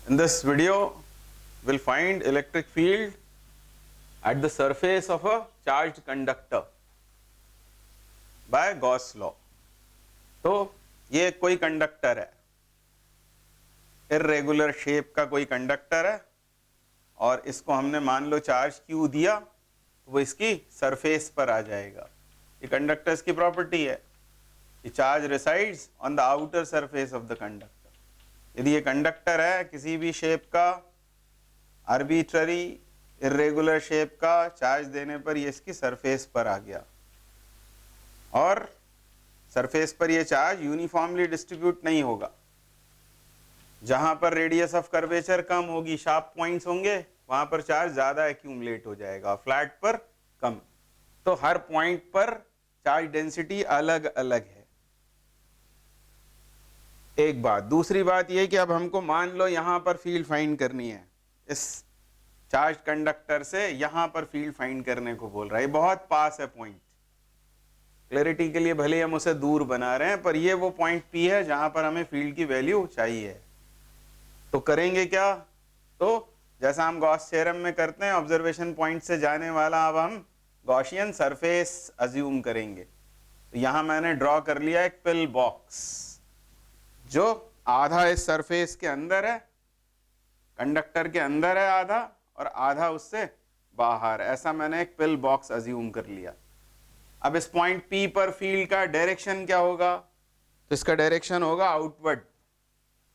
In this video, we'll find electric field at the surface of a charged conductor by Gauss law. तो ये कोई conductor है, irregular shape का कोई conductor है और इसको हमने मान लो चार्ज Q दिया तो वो इसकी सरफेस पर आ जाएगा। ये कंडक्टर्स की प्रॉपर्टी है कि charge resides on the outer surface of the conductor. यदि ये कंडक्टर है किसी भी शेप का, आर्बिट्ररी इर्रेगुलर शेप का, चार्ज देने पर ये इसकी सरफेस पर आ गया और सरफेस पर ये चार्ज यूनिफॉर्मली डिस्ट्रीब्यूट नहीं होगा। जहां पर रेडियस ऑफ कर्वेचर कम होगी, शार्प पॉइंट्स होंगे, वहां पर चार्ज ज्यादा एक्यूमुलेट हो जाएगा, फ्लैट पर कम। तो हर पॉइंट पर चार्ज डेंसिटी अलग अलग है। एक बात। दूसरी बात यह कि अब हमको मान लो यहां पर फील्ड फाइंड करनी है, इस चार्ज कंडक्टर से यहां पर फील्ड फाइंड करने को बोल रहा है। बहुत पास है पॉइंट, क्लैरिटी के लिए भले हम उसे दूर बना रहे हैं, पर ये वो पॉइंट P है जहां पर हमें फील्ड की वैल्यू चाहिए। तो करेंगे क्या? तो जैसा हम गॉस थ्योरम में करते हैं, ऑब्जर्वेशन पॉइंट से जाने वाला अब हम गॉसियन सरफेस अज्यूम करेंगे। तो यहां मैंने ड्रॉ कर लिया एक पिल बॉक्स जो आधा इस सरफेस के अंदर है, कंडक्टर के अंदर है आधा, और आधा उससे बाहर। ऐसा मैंने एक पिल बॉक्स अज्यूम कर लिया। अब इस पॉइंट P पर फील्ड का डायरेक्शन क्या होगा? तो इसका डायरेक्शन होगा आउटवर्ड।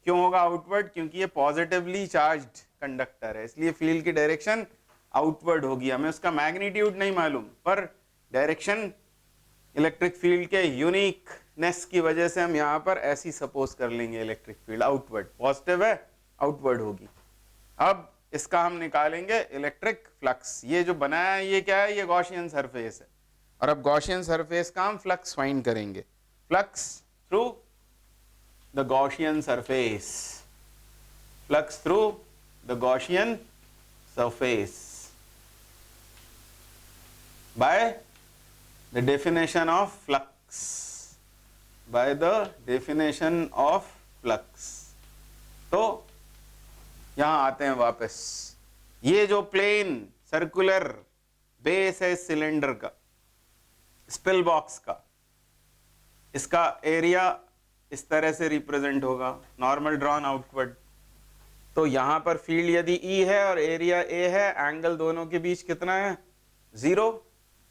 क्यों होगा आउटवर्ड? क्योंकि ये पॉजिटिवली चार्ज्ड कंडक्टर है, इसलिए फील्ड की डायरेक्शन आउटवर्ड होगी। हमें उसका मैग्नीट्यूड नहीं मालूम, पर डायरेक्शन इलेक्ट्रिक फील्ड के यूनिकनेस की वजह से हम यहां पर ऐसी सपोज कर लेंगे इलेक्ट्रिक फील्ड आउटवर्ड। पॉजिटिव है, आउटवर्ड होगी। अब इसका हम निकालेंगे इलेक्ट्रिक फ्लक्स। ये जो बनाया है ये क्या है? ये गॉसियन सरफेस है। और अब गॉसियन सरफेस का हम फ्लक्स फाइंड करेंगे। Flux through the Gaussian surface, flux through the Gaussian surface by the definition of flux, by the definition of flux। तो यहां आते हैं वापस। ये जो प्लेन सर्कुलर बेस है सिलेंडर का, स्पिल बॉक्स का, इसका एरिया इस तरह से रिप्रेजेंट होगा, नॉर्मल ड्रॉन आउटवर्ड। तो यहां पर फील्ड यदि E है और एरिया A है, एंगल दोनों के बीच कितना है? 0।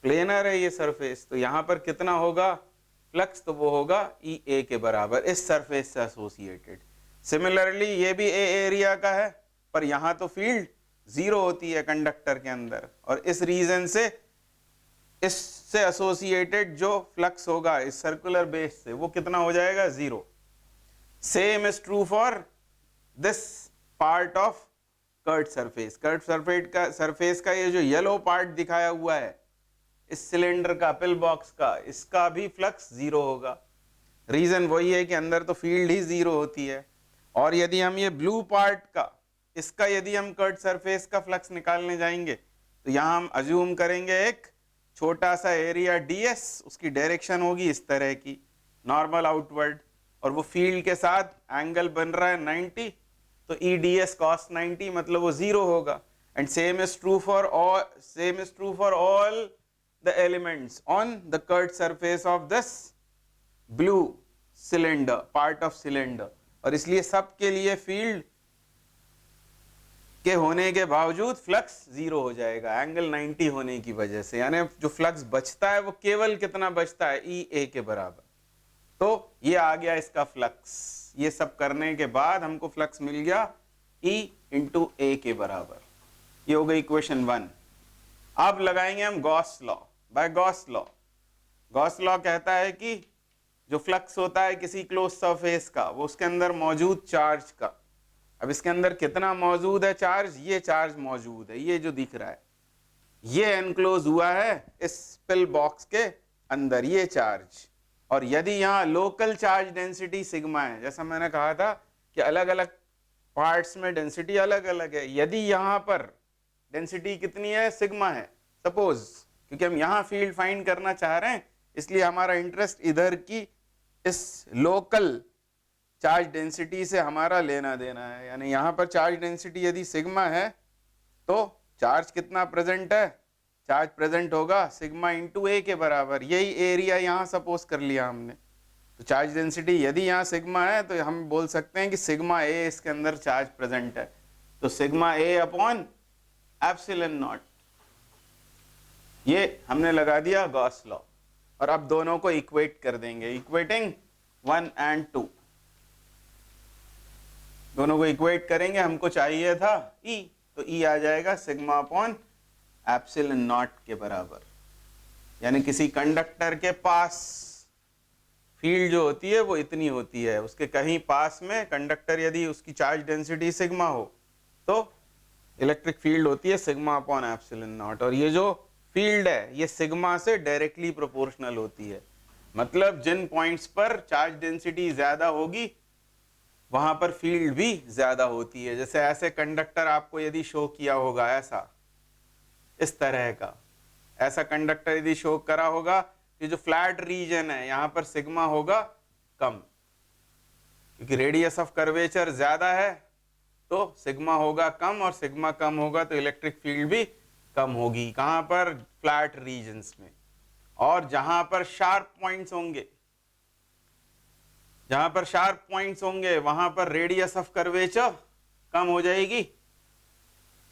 प्लेनर है ये सरफेस, तो यहां पर कितना होगा फ्लक्स? तो वो होगा EA के बराबर, इस सरफेस से एसोसिएटेड। सिमिलरली ये भी A एरिया का है, पर यहां तो फील्ड 0 होती है कंडक्टर के अंदर, और इस रीजन से इससे एसोसिएटेड जो फ्लक्स होगा इस सर्कुलर बेस से, वो कितना हो जाएगा? 0। Same is true for this part of curved surface. Curved surface का ये जो येलो पार्ट दिखाया हुआ है इस सिलेंडर का, पिल बॉक्स का, इसका भी फ्लक्स 0 होगा। रीजन वही है कि अंदर तो फील्ड ही 0 होती है। और यदि हम ये ब्लू पार्ट का, इसका यदि हम कर्व्ड सरफेस का फ्लक्स निकालने जाएंगे तो यहां हम अज्यूम करेंगे एक छोटा सा एरिया ds, उसकी डायरेक्शन होगी इस तरह की, नॉर्मल आउटवर्ड, और वो फील्ड के साथ एंगल बन रहा है 90, तो E ds cos 90 मतलब वो 0 होगा। And same is true for all the elements on the curved surface of this blue cylinder, part of cylinder। और इसलिए सब के लिए फील्ड के होने के बावजूद फ्लक्स 0 हो जाएगा, एंगल 90 होने की वजह से। यानी जो फ्लक्स बचता है वो केवल कितना बचता है? EA के बराबर। तो ये आ गया इसका फ्लक्स। ये सब करने के बाद हमको फ्लक्स मिल गया E into A के बराबर। ये हो गई इक्वेशन 1। अब लगाएंगे हम Gauss law, by Gauss law. Gauss law कहता है कि जो फ्लक्स होता है किसी क्लोज सरफेस का, वो उसके अंदर मौजूद चार्ज का। अब इसके अंदर कितना मौजूद है चार्ज? ये चार्ज मौजूद है, ये जो दिख रहा है, ये एनक्लोज हुआ है इस पिल बॉक्स के अंदर, ये चार्ज। और यदि यहाँ लोकल चार्ज डेंसिटी सिग्मा है, जैसा मैंने कहा था कि अलग अलग पार्ट्स में डेंसिटी अलग अलग है, यदि यहाँ पर डेंसिटी कितनी है? सिग्मा है सपोज, क्योंकि हम यहां फील्ड फाइंड करना चाह रहे हैं, इसलिए हमारा इंटरेस्ट इधर की इस लोकल चार्ज डेंसिटी से हमारा लेना देना है, यानी यहाँ पर चार्ज डेंसिटी यदि सिग्मा है तो चार्ज कितना प्रेजेंट है, चार्ज प्रेजेंट होगा सिग्मा इंटू ए के बराबर। यही एरिया यहाँ सपोज कर लिया हमने, तो चार्ज डेंसिटी यदि यहाँ सिग्मा है तो हम बोल सकते हैं कि सिग्मा ए इसके अंदर चार्ज प्रेजेंट है, तो sigma A upon epsilon not, ये हमने लगा दिया गॉस लॉ। और अब दोनों को इक्वेट कर देंगे, इक्वेटिंग 1 and 2, दोनों को इक्वेट करेंगे, हमको चाहिए था E, तो E आ जाएगा सिग्मा अपॉन एप्सिलॉन नॉट के बराबर। यानी किसी कंडक्टर के पास फील्ड जो होती है वो इतनी होती है, उसके कहीं पास में कंडक्टर यदि उसकी चार्ज डेंसिटी सिग्मा हो तो इलेक्ट्रिक फील्ड होती है सिग्मा अपॉन एप्सिलॉन नॉट, और ये जो फील्ड है ये सिग्मा से डायरेक्टली प्रोपोर्शनल होती है। मतलब जिन पॉइंट्स पर चार्ज डेंसिटी ज्यादा होगी वहां पर फील्ड भी ज्यादा होती है। जैसे ऐसे कंडक्टर आपको यदि शो किया होगा, ऐसा इस तरह का ऐसा कंडक्टर यदि शो करा होगा, ये जो फ्लैट रीजन है यहाँ पर सिग्मा होगा कम, क्योंकि रेडियस ऑफ कर्वेचर ज्यादा है तो सिग्मा होगा कम, और सिग्मा कम होगा तो इलेक्ट्रिक फील्ड भी कम होगी। कहां पर, फ्लैट रीजन्स में। और जहां पर शार्प पॉइंट्स होंगे, जहां पर शार्प पॉइंट्स होंगे वहां पर रेडियस ऑफ कर्वेचर कम हो जाएगी,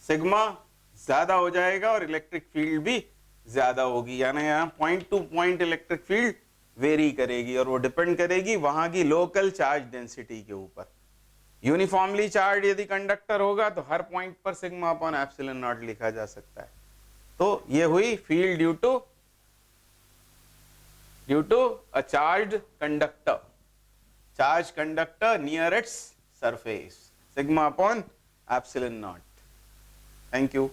सिग्मा ज्यादा हो जाएगा और इलेक्ट्रिक फील्ड भी ज्यादा होगी। यानी यहाँ point two point electric field very करेगी, और वो डिपेंड करेगी वहां की लोकल चार्ज डेंसिटी के ऊपर। यूनिफॉर्मली चार्ज यदि कंडक्टर होगा तो हर पॉइंट पर सिग्मा अपॉन एप्सिलॉन नॉट लिखा जा सकता है। तो ये हुई field due to a charge conductor near its surface, sigma upon epsilon naught. Thank you.